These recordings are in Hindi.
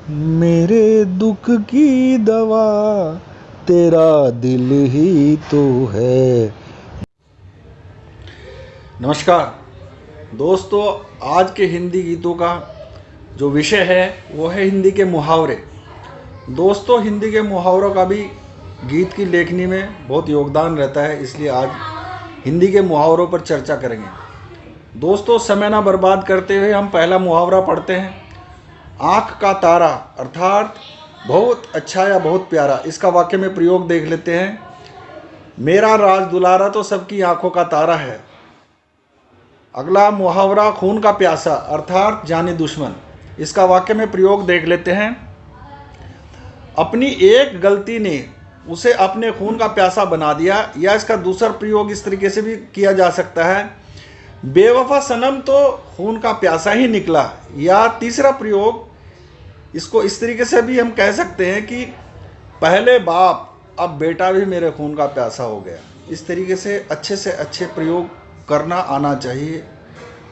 मेरे दुख की दवा तेरा दिल ही तो है। नमस्कार दोस्तों, आज के हिंदी गीतों का जो विषय है वो है हिंदी के मुहावरे। दोस्तों, हिंदी के मुहावरों का भी गीत की लेखनी में बहुत योगदान रहता है, इसलिए आज हिंदी के मुहावरों पर चर्चा करेंगे। दोस्तों, समय ना बर्बाद करते हुए हम पहला मुहावरा पढ़ते हैं। आँख का तारा अर्थात बहुत अच्छा या बहुत प्यारा, इसका वाक्य में प्रयोग देख लेते हैं। मेरा राज दुलारा तो सबकी आंखों का तारा है। अगला मुहावरा खून का प्यासा अर्थात जानी दुश्मन, इसका वाक्य में प्रयोग देख लेते हैं। अपनी एक गलती ने उसे अपने खून का प्यासा बना दिया, या इसका दूसरा प्रयोग इस तरीके से भी किया जा सकता है, बेवफा सनम तो खून का प्यासा ही निकला। या तीसरा प्रयोग इसको इस तरीके से भी हम कह सकते हैं कि पहले बाप अब बेटा भी मेरे खून का प्यासा हो गया। इस तरीके से अच्छे प्रयोग करना आना चाहिए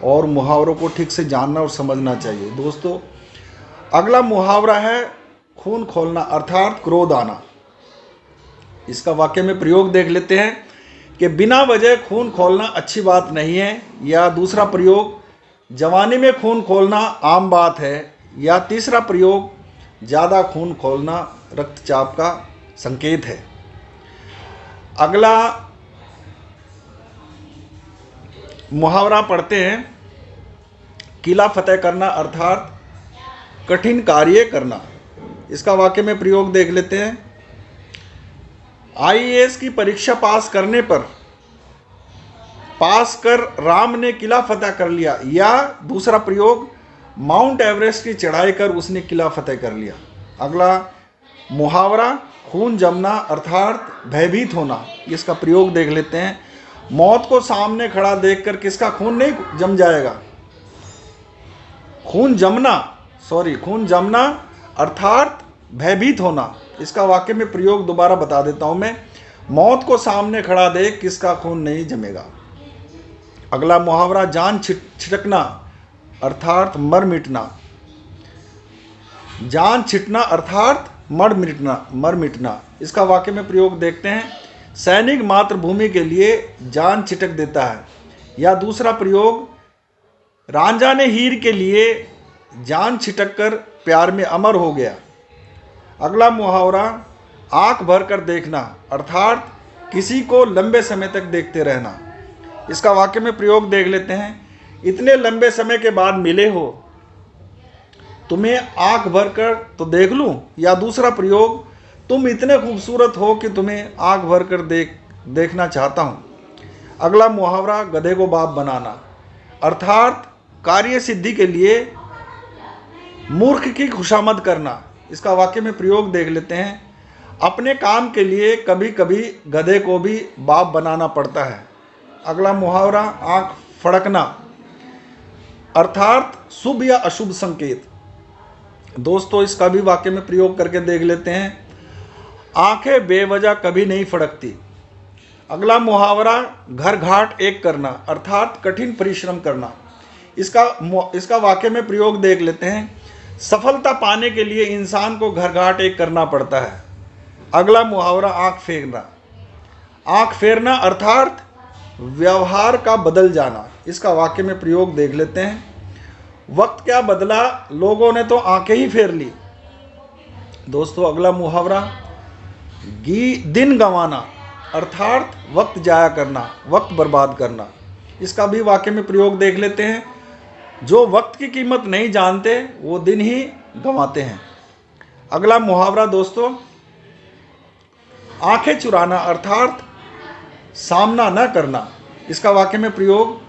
और मुहावरों को ठीक से जानना और समझना चाहिए। दोस्तों, अगला मुहावरा है खून खोलना अर्थात क्रोध आना। इसका वाक्य में प्रयोग देख लेते हैं कि बिना वजह खून खोलना अच्छी बात नहीं है। या दूसरा प्रयोग जवानी में खून खोलना आम बात है। या तीसरा प्रयोग ज़्यादा खून खोलना रक्तचाप का संकेत है। अगला मुहावरा पढ़ते हैं, किला फतेह करना अर्थात कठिन कार्य करना। इसका वाक्य में प्रयोग देख लेते हैं। आईएएस की परीक्षा पास कर राम ने किला फतेह कर लिया। या दूसरा प्रयोग माउंट एवरेस्ट की चढ़ाई कर उसने किला फतेह कर लिया। अगला मुहावरा खून जमना अर्थात भयभीत होना, इसका प्रयोग देख लेते हैं। मौत को सामने खड़ा देखकर किसका खून नहीं जम जाएगा। खून जमना अर्थात भयभीत होना, इसका वाक्य में प्रयोग दोबारा बता देता हूं मैं। मौत को सामने खड़ा देख किसका खून नहीं जमेगा। अगला मुहावरा जान छिटकना अर्थात मर मिटना। जान छिटना अर्थात मर मिटना, इसका वाक्य में प्रयोग देखते हैं। सैनिक मातृभूमि के लिए जान छिटक देता है। या दूसरा प्रयोग रांझा ने हीर के लिए जान छिटक कर प्यार में अमर हो गया। अगला मुहावरा आंख भर कर देखना अर्थात किसी को लंबे समय तक देखते रहना। इसका वाक्य में प्रयोग देख लेते हैं। इतने लंबे समय के बाद मिले हो, तुम्हें आंख भर कर तो देख लूं। या दूसरा प्रयोग तुम इतने खूबसूरत हो कि तुम्हें आंख भर कर देखना चाहता हूं। अगला मुहावरा गधे को बाप बनाना अर्थात कार्य सिद्धि के लिए मूर्ख की खुशामद करना। इसका वाक्य में प्रयोग देख लेते हैं। अपने काम के लिए कभी कभी गधे को भी बाप बनाना पड़ता है। अगला मुहावरा आंख फड़कना अर्थात शुभ या अशुभ संकेत। दोस्तों, इसका भी वाक्य में प्रयोग करके देख लेते हैं। आंखें बेवजह कभी नहीं फड़कती। अगला मुहावरा घर घाट एक करना अर्थात कठिन परिश्रम करना। इसका वाक्य में प्रयोग देख लेते हैं। सफलता पाने के लिए इंसान को घर घाट एक करना पड़ता है। अगला मुहावरा आंख फेरना अर्थात व्यवहार का बदल जाना। इसका वाक्य में प्रयोग देख लेते हैं। वक्त क्या बदला, लोगों ने तो आंखें ही फेर ली। दोस्तों, अगला मुहावरा दिन गंवाना अर्थात वक्त जाया करना, वक्त बर्बाद करना। इसका भी वाक्य में प्रयोग देख लेते हैं। जो वक्त की कीमत नहीं जानते वो दिन ही गंवाते हैं। अगला मुहावरा दोस्तों आंखें चुराना अर्थात सामना न करना। इसका वाक्य में प्रयोग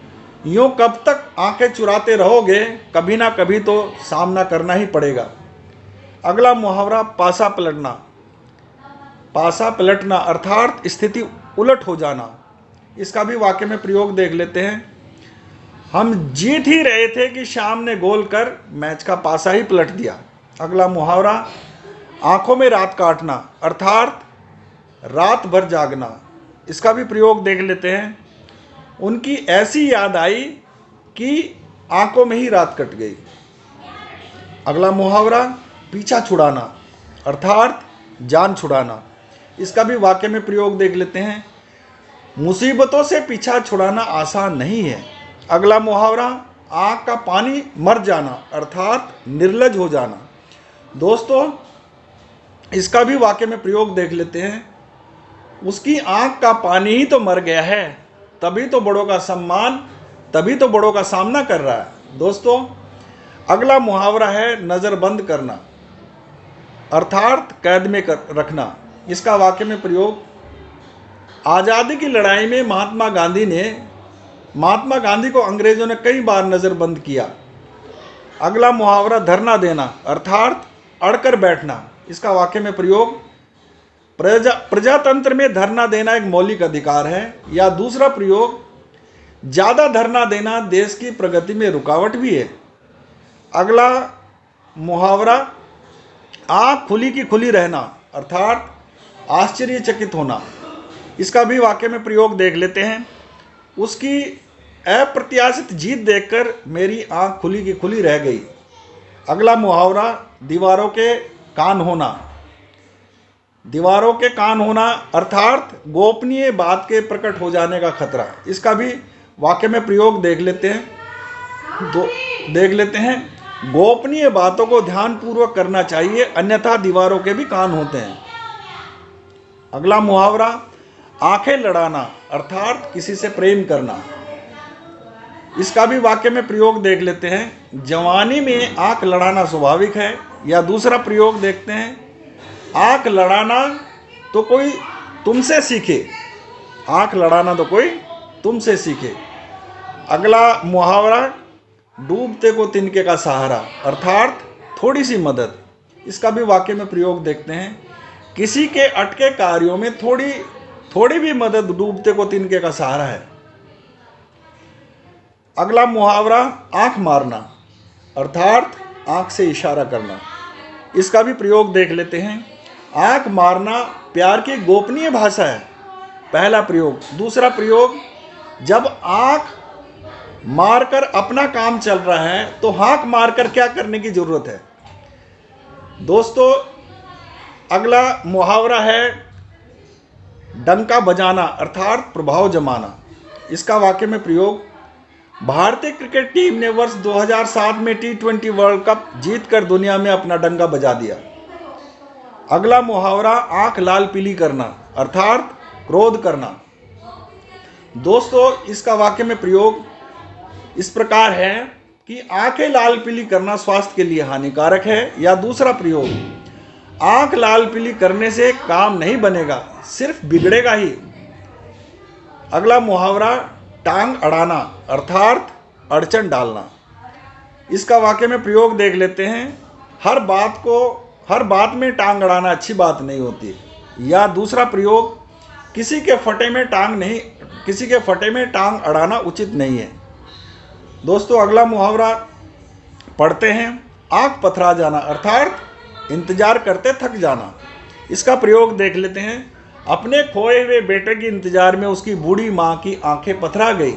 यूं कब तक आंखें चुराते रहोगे, कभी ना कभी तो सामना करना ही पड़ेगा। अगला मुहावरा पासा पलटना अर्थात स्थिति उलट हो जाना। इसका भी वाक्य में प्रयोग देख लेते हैं। हम जीत ही रहे थे कि शाम ने गोल कर मैच का पासा ही पलट दिया। अगला मुहावरा आंखों में रात काटना अर्थात रात भर जागना। इसका भी प्रयोग देख लेते हैं। उनकी ऐसी याद आई कि आंखों में ही रात कट गई। अगला मुहावरा पीछा छुड़ाना अर्थात जान छुड़ाना। इसका भी वाक्य में प्रयोग देख लेते हैं। मुसीबतों से पीछा छुड़ाना आसान नहीं है। अगला मुहावरा, आँख का पानी मर जाना अर्थात निर्लज हो जाना। दोस्तों, इसका भी वाक्य में प्रयोग देख लेते हैं। उसकी आँख का पानी ही तो मर गया है, तभी तो बड़ों का सम्मान, तभी तो बड़ों का सामना कर रहा है। दोस्तों, अगला मुहावरा है नज़रबंद करना अर्थात कैद में रखना। इसका वाक्य में प्रयोग, आज़ादी की लड़ाई में महात्मा गांधी को अंग्रेजों ने कई बार नज़रबंद किया। अगला मुहावरा धरना देना अर्थात अड़कर बैठना। इसका वाक्य में प्रयोग, प्रजातंत्र में धरना देना एक मौलिक अधिकार है। या दूसरा प्रयोग, ज़्यादा धरना देना देश की प्रगति में रुकावट भी है। अगला मुहावरा, आँख खुली की खुली रहना अर्थात आश्चर्यचकित होना। इसका भी वाक्य में प्रयोग देख लेते हैं। उसकी अप्रत्याशित जीत देखकर मेरी आँख खुली की खुली रह गई। अगला मुहावरा, दीवारों के कान होना। दीवारों के कान होना अर्थात गोपनीय बात के प्रकट हो जाने का खतरा। इसका भी वाक्य में प्रयोग देख लेते हैं। गोपनीय बातों को ध्यानपूर्वक करना चाहिए, अन्यथा दीवारों के भी कान होते हैं। अगला मुहावरा, आंखें लड़ाना अर्थात किसी से प्रेम करना। इसका भी वाक्य में प्रयोग देख लेते हैं। जवानी में आंख लड़ाना स्वाभाविक है। या दूसरा प्रयोग देखते हैं, आंख लड़ाना तो कोई तुमसे सीखे। आंख लड़ाना तो कोई तुमसे सीखे। अगला मुहावरा, डूबते को तिनके का सहारा अर्थात थोड़ी सी मदद। इसका भी वाक्य में प्रयोग देखते हैं। किसी के अटके कार्यों में थोड़ी भी मदद डूबते को तिनके का सहारा है। अगला मुहावरा, आंख मारना अर्थात आंख से इशारा करना। इसका भी प्रयोग देख लेते हैं। आंख मारना प्यार की गोपनीय भाषा है, पहला प्रयोग। दूसरा प्रयोग, जब आंख मारकर अपना काम चल रहा है तो हाथ मारकर क्या करने की जरूरत है। दोस्तों, अगला मुहावरा है डंका बजाना अर्थात प्रभाव जमाना। इसका वाक्य में प्रयोग, भारतीय क्रिकेट टीम ने वर्ष 2007 में T20 वर्ल्ड कप जीतकर दुनिया में अपना डंका बजा दिया। अगला मुहावरा, आंख लाल पीली करना अर्थात क्रोध करना। दोस्तों, इसका वाक्य में प्रयोग इस प्रकार है कि आंखें लाल पीली करना स्वास्थ्य के लिए हानिकारक है। या दूसरा प्रयोग, आंख लाल पीली करने से काम नहीं बनेगा, सिर्फ बिगड़ेगा ही। अगला मुहावरा, टांग अड़ाना अर्थात अड़चन डालना। इसका वाक्य में प्रयोग देख लेते हैं। हर बात में टांग अड़ाना अच्छी बात नहीं होती। या दूसरा प्रयोग, किसी के फटे में टांग अड़ाना उचित नहीं है। दोस्तों, अगला मुहावरा पढ़ते हैं, आंख पथरा जाना अर्थात इंतजार करते थक जाना। इसका प्रयोग देख लेते हैं। अपने खोए हुए बेटे के इंतजार में उसकी बूढ़ी मां की आंखें पथरा गई।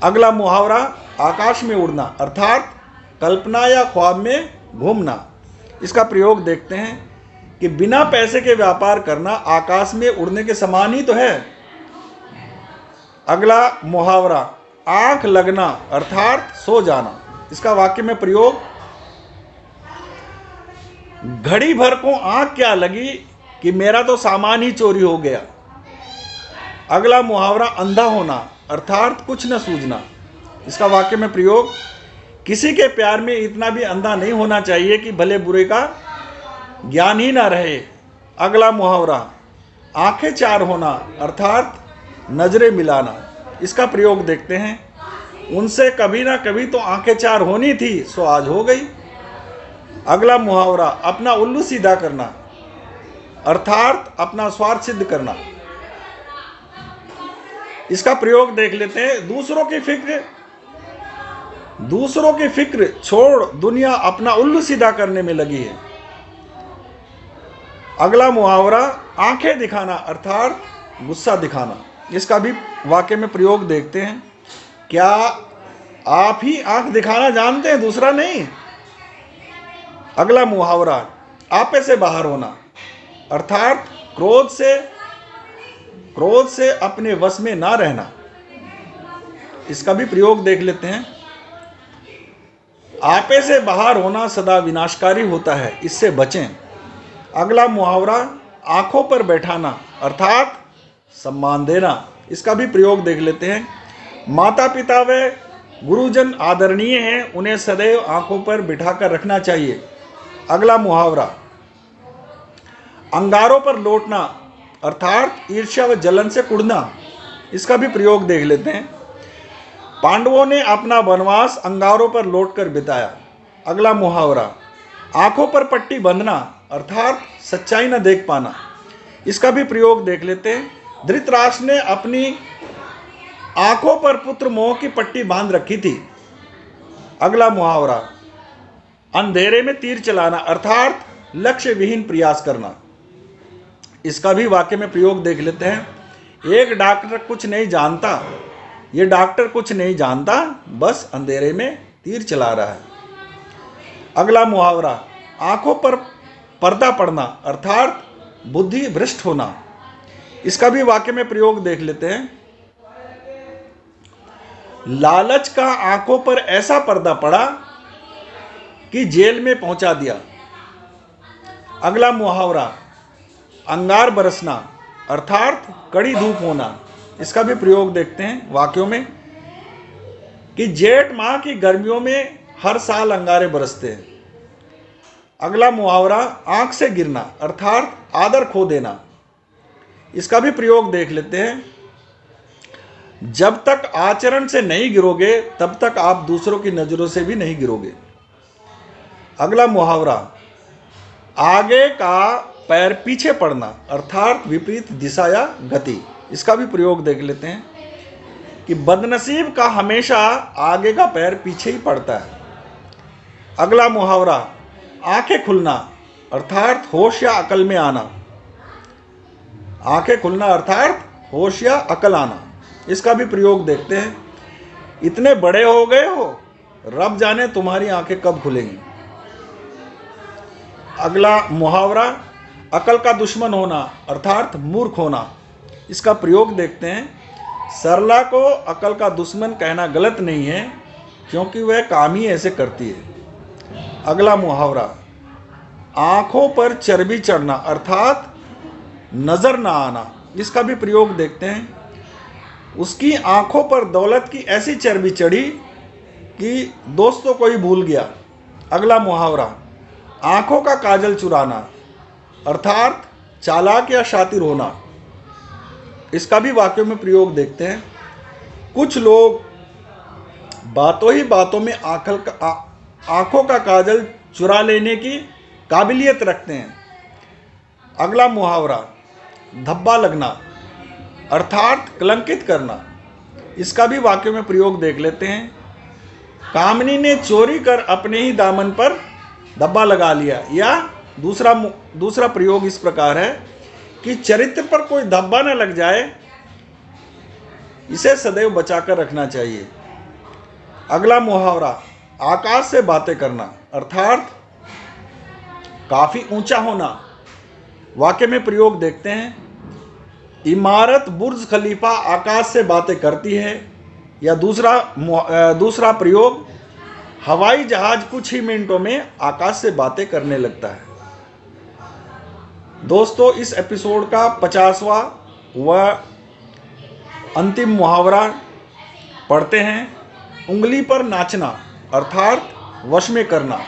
अगला मुहावरा, आकाश में उड़ना अर्थात कल्पना या ख्वाब में घूमना। इसका प्रयोग देखते हैं कि बिना पैसे के व्यापार करना आकाश में उड़ने के समान ही तो है। अगला मुहावरा, आंख लगना अर्थात सो जाना। इसका वाक्य में प्रयोग, घड़ी भर को आंख क्या लगी कि मेरा तो सामान ही चोरी हो गया। अगला मुहावरा, अंधा होना अर्थात कुछ न सूझना। इसका वाक्य में प्रयोग, किसी के प्यार में इतना भी अंधा नहीं होना चाहिए कि भले बुरे का ज्ञान ही ना रहे। अगला मुहावरा, आंखें चार होना अर्थात नजरें मिलाना। इसका प्रयोग देखते हैं। उनसे कभी ना कभी तो आंखें चार होनी थी, सो आज हो गई। अगला मुहावरा, अपना उल्लू सीधा करना अर्थात अपना स्वार्थ सिद्ध करना। इसका प्रयोग देख लेते हैं। दूसरों की फिक्र छोड़ दुनिया अपना उल्लू सीधा करने में लगी है। अगला मुहावरा, आंखें दिखाना अर्थात गुस्सा दिखाना। इसका भी वाक्य में प्रयोग देखते हैं। क्या आप ही आंख दिखाना जानते हैं, दूसरा नहीं? अगला मुहावरा आपे से बाहर होना, अर्थात क्रोध से अपने वश में ना रहना। इसका भी प्रयोग देख लेते हैं। आपे से बाहर होना सदा विनाशकारी होता है, इससे बचें। अगला मुहावरा आंखों पर बैठाना, अर्थात सम्मान देना। इसका भी प्रयोग देख लेते हैं। माता पिता व गुरुजन आदरणीय हैं, उन्हें सदैव आंखों पर बिठाकर रखना चाहिए। अगला मुहावरा अंगारों पर लौटना, अर्थात ईर्ष्या व जलन से कुढ़ना। इसका भी प्रयोग देख लेते हैं। पांडवों ने अपना वनवास अंगारों पर लौटकर बिताया। अगला मुहावरा आंखों पर पट्टी बंधना, अर्थात सच्चाई न देख पाना। इसका भी प्रयोग देख लेते हैं। धृतराष्ट्र ने अपनी आंखों पर पुत्र मोह की पट्टी बांध रखी थी। अगला मुहावरा अंधेरे में तीर चलाना, अर्थात लक्ष्य विहीन प्रयास करना। इसका भी वाक्य में प्रयोग देख लेते हैं। एक डॉक्टर कुछ नहीं जानता, ये डॉक्टर कुछ नहीं जानता, बस अंधेरे में तीर चला रहा है। अगला मुहावरा आंखों पर पर्दा पड़ना, अर्थात बुद्धि भ्रष्ट होना। इसका भी वाक्य में प्रयोग देख लेते हैं। लालच का आंखों पर ऐसा पर्दा पड़ा कि जेल में पहुंचा दिया। अगला मुहावरा अंगार बरसना, अर्थात कड़ी धूप होना। इसका भी प्रयोग देखते हैं वाक्यों में कि जेठ माह की गर्मियों में हर साल अंगारे बरसते हैं। अगला मुहावरा आंख से गिरना, अर्थात आदर खो देना। इसका भी प्रयोग देख लेते हैं। जब तक आचरण से नहीं गिरोगे तब तक आप दूसरों की नजरों से भी नहीं गिरोगे। अगला मुहावरा आगे का पैर पीछे पड़ना, अर्थात विपरीत दिशा या गति। इसका भी प्रयोग देख लेते हैं कि बदनसीब का हमेशा आगे का पैर पीछे ही पड़ता है। अगला मुहावरा आंखें खुलना, अर्थात होश या अकल में आना। आंखें खुलना अर्थात होश या अकल आना। इसका भी प्रयोग देखते हैं। इतने बड़े हो गए हो, रब जाने तुम्हारी आंखें कब खुलेंगी। अगला मुहावरा अकल का दुश्मन होना, अर्थात मूर्ख होना। इसका प्रयोग देखते हैं। सरला को अकल का दुश्मन कहना गलत नहीं है, क्योंकि वह काम ही ऐसे करती है। अगला मुहावरा आंखों पर चर्बी चढ़ना, अर्थात नजर ना आना। इसका भी प्रयोग देखते हैं। उसकी आंखों पर दौलत की ऐसी चर्बी चढ़ी कि दोस्तों को ही भूल गया। अगला मुहावरा आंखों का काजल चुराना, अर्थात चालाक या शातिर होना। इसका भी वाक्यों में प्रयोग देखते हैं। कुछ लोग बातों ही बातों में आंखों का काजल चुरा लेने की काबिलियत रखते हैं। अगला मुहावरा धब्बा लगना, अर्थात कलंकित करना। इसका भी वाक्यों में प्रयोग देख लेते हैं। कामनी ने चोरी कर अपने ही दामन पर धब्बा लगा लिया। या दूसरा प्रयोग इस प्रकार है कि चरित्र पर कोई धब्बा न लग जाए, इसे सदैव बचाकर रखना चाहिए। अगला मुहावरा आकाश से बातें करना, अर्थात काफी ऊंचा होना। वाक्य में प्रयोग देखते हैं। इमारत बुर्ज खलीफा आकाश से बातें करती है। या दूसरा प्रयोग हवाई जहाज कुछ ही मिनटों में आकाश से बातें करने लगता है। दोस्तों, इस एपिसोड का 50वां व अंतिम मुहावरा पढ़ते हैं। उंगली पर नाचना, अर्थात वश में करना।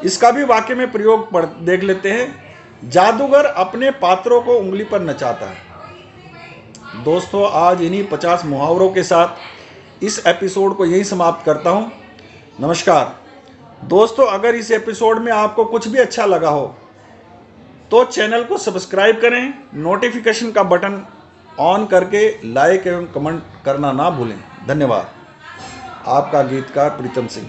इसका भी वाक्य में प्रयोग देख लेते हैं। जादूगर अपने पात्रों को उंगली पर नचाता है। दोस्तों, आज इन्हीं 50 मुहावरों के साथ इस एपिसोड को यहीं समाप्त करता हूं। नमस्कार दोस्तों, अगर इस एपिसोड में आपको कुछ भी अच्छा लगा हो तो चैनल को सब्सक्राइब करें, नोटिफिकेशन का बटन ऑन करके लाइक एवं कमेंट करना ना भूलें। धन्यवाद। आपका गीतकार प्रीतम सिंह।